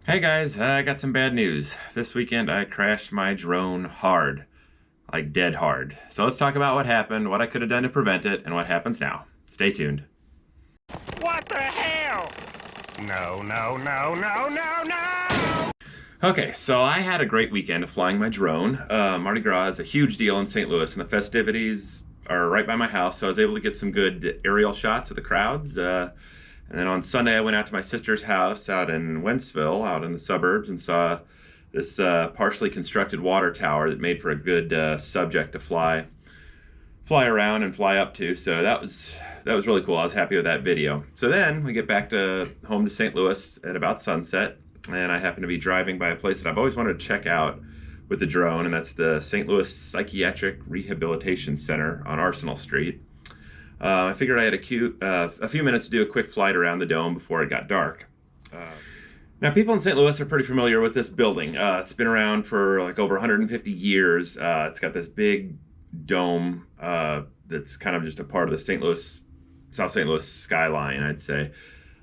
Hey guys, I got some bad news. This weekend I crashed my drone hard, like dead hard. So let's talk about what happened, what I could have done to prevent it, and what happens now. Stay tuned. What the hell? No, no, no, no, no, no! Okay, so I had a great weekend of flying my drone. Mardi Gras is a huge deal in St. Louis, and the festivities are right by my house, so I was able to get some good aerial shots of the crowds. And then on Sunday, I went out to my sister's house out in Wentzville, out in the suburbs, and saw this partially constructed water tower that made for a good subject to fly around and fly up to. So that was really cool. I was happy with that video. So then we get back to home to St. Louis at about sunset, and I happen to be driving by a place that I've always wanted to check out with the drone, and that's the St. Louis Psychiatric Rehabilitation Center on Arsenal Street. I figured I had a few minutes to do a quick flight around the dome before it got dark. Now, people in St. Louis are pretty familiar with this building. It's been around for like over 150 years. It's got this big dome that's kind of just a part of the South St. Louis skyline, I'd say.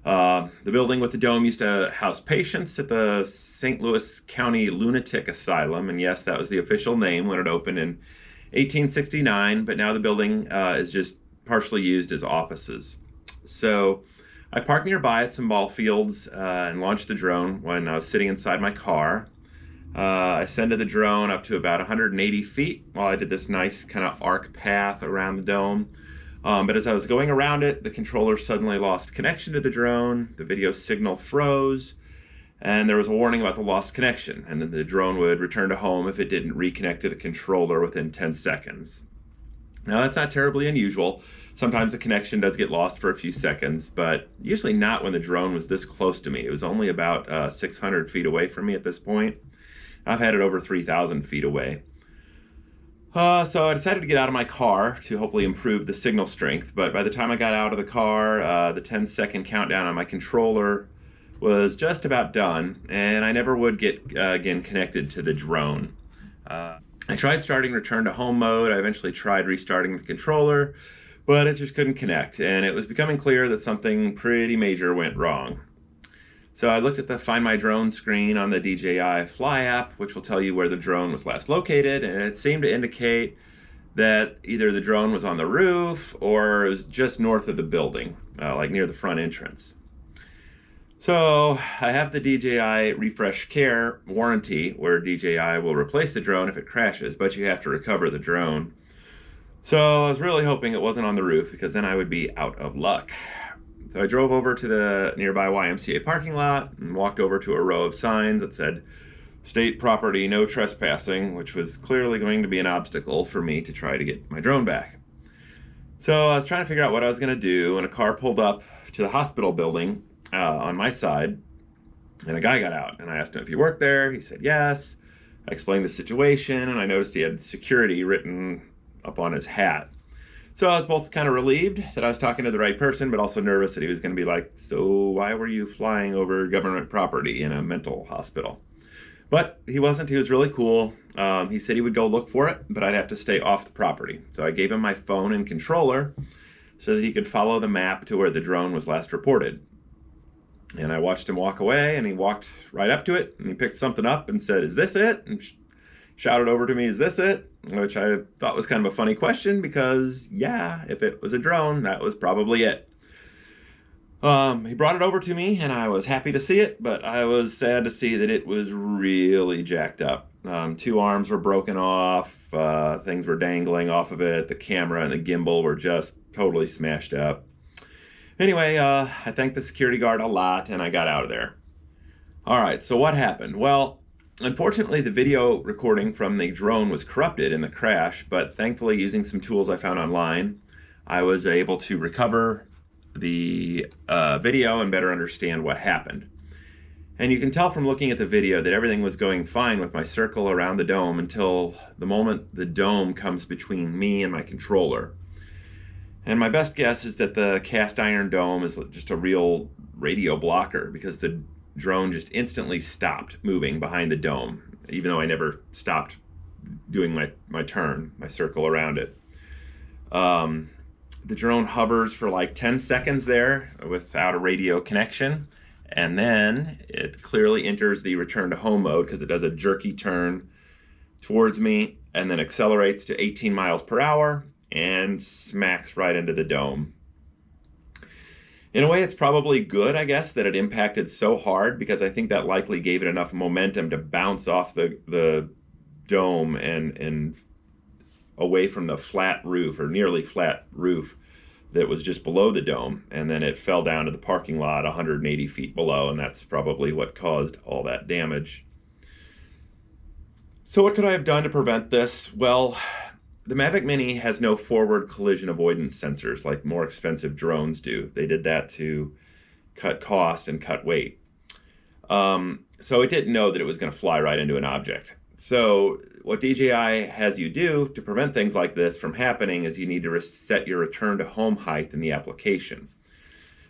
The building with the dome used to house patients at the St. Louis County Lunatic Asylum, and yes, that was the official name when it opened in 1869, but now the building is just partially used as offices. So I parked nearby at some ball fields and launched the drone when I was sitting inside my car. I ascended the drone up to about 180 feet while I did this nice kind of arc path around the dome. But as I was going around it, the controller suddenly lost connection to the drone, the video signal froze, and there was a warning about the lost connection, and then the drone would return to home if it didn't reconnect to the controller within 10 seconds. Now, that's not terribly unusual. Sometimes the connection does get lost for a few seconds, but usually not when the drone was this close to me. It was only about 600 feet away from me at this point. I've had it over 3,000 feet away. So I decided to get out of my car to hopefully improve the signal strength, but by the time I got out of the car, the 10-second countdown on my controller was just about done, and I never would get again connected to the drone. I tried starting return to home mode. I eventually tried restarting the controller, but it just couldn't connect, and it was becoming clear that something pretty major went wrong. So I looked at the Find My Drone screen on the DJI Fly app, which will tell you where the drone was last located, and it seemed to indicate that either the drone was on the roof or it was just north of the building, like near the front entrance. So I have the DJI Refresh Care warranty where DJI will replace the drone if it crashes, but you have to recover the drone. So I was really hoping it wasn't on the roof because then I would be out of luck. So I drove over to the nearby YMCA parking lot and walked over to a row of signs that said state property, no trespassing, which was clearly going to be an obstacle for me to try to get my drone back. So I was trying to figure out what I was going to do, and a car pulled up to the hospital building on my side, and a guy got out, and I asked him if he worked there. He said yes. I explained the situation, and I noticed he had security written up on his hat. So I was both kind of relieved that I was talking to the right person, but also nervous that he was going to be like, so why were you flying over government property in a mental hospital? But he wasn't. He was really cool. He said he would go look for it, but I'd have to stay off the property. So I gave him my phone and controller so that he could follow the map to where the drone was last reported. And I watched him walk away, and he walked right up to it, and he picked something up and said, "Is this it?" And shouted over to me, "Is this it?" Which I thought was kind of a funny question because, yeah, if it was a drone, that was probably it. He brought it over to me, and I was happy to see it, but I was sad to see that it was really jacked up. Two arms were broken off, things were dangling off of it, the camera and the gimbal were just totally smashed up. Anyway, I thanked the security guard a lot, and I got out of there. All right, so what happened? Well, unfortunately, the video recording from the drone was corrupted in the crash, but thankfully, using some tools I found online, I was able to recover the video and better understand what happened. And you can tell from looking at the video that everything was going fine with my circle around the dome until the moment the dome comes between me and my controller. And my best guess is that the cast iron dome is just a real radio blocker because the drone just instantly stopped moving behind the dome, even though I never stopped doing my turn, my circle around it. The drone hovers for like 10 seconds there without a radio connection, And then it clearly enters the return to home mode because it does a jerky turn towards me and then accelerates to 18 miles per hour and smacks right into the dome. In a way, it's probably good, I guess, that it impacted so hard, because I think that likely gave it enough momentum to bounce off the dome and away from the flat roof, or nearly flat roof, that was just below the dome. And then it fell down to the parking lot 180 feet below, and that's probably what caused all that damage. So what could I have done to prevent this? Well, the Mavic Mini has no forward collision avoidance sensors like more expensive drones do. They did that to cut cost and cut weight. So it didn't know that it was going to fly right into an object. So what DJI has you do to prevent things like this from happening is you need to set your return to home height in the application.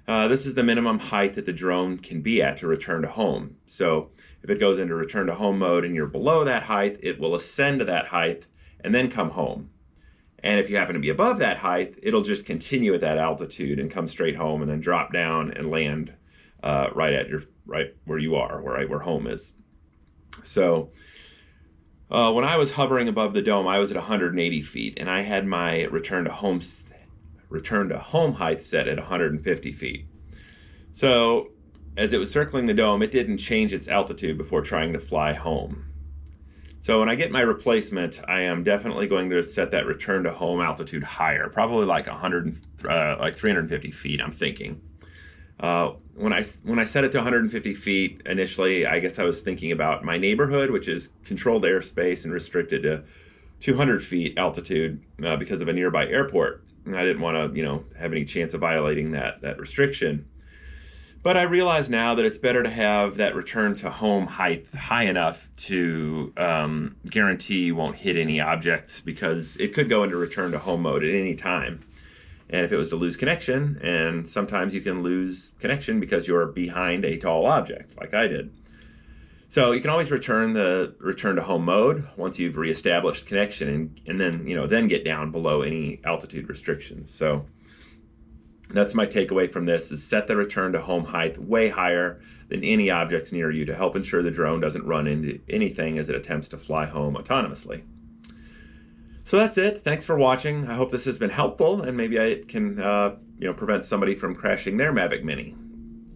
This is the minimum height that the drone can be at to return to home. So if it goes into return to home mode and you're below that height, it will ascend to that height and then come home. And if you happen to be above that height, it'll just continue at that altitude and come straight home and then drop down and land right where you are, right where home is. So when I was hovering above the dome, I was at 180 feet, and I had my return to home height set at 150 feet. So as it was circling the dome, it didn't change its altitude before trying to fly home. So when I get my replacement, I am definitely going to set that return to home altitude higher, probably like 350 feet, I'm thinking. When I set it to 150 feet initially, I guess I was thinking about my neighborhood, which is controlled airspace and restricted to 200 feet altitude because of a nearby airport. And I didn't want to, have any chance of violating that restriction. But I realize now that it's better to have that return to home height high enough to guarantee you won't hit any objects, because it could go into return to home mode at any time. And if it was to lose connection, and sometimes you can lose connection because you're behind a tall object, like I did. So you can always return to home mode once you've reestablished connection, and then get down below any altitude restrictions. So that's my takeaway from this: is set the return to home height way higher than any objects near you to help ensure the drone doesn't run into anything as it attempts to fly home autonomously. So that's it. Thanks for watching. I hope this has been helpful, and maybe I can prevent somebody from crashing their Mavic Mini.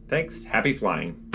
Thanks. Happy flying.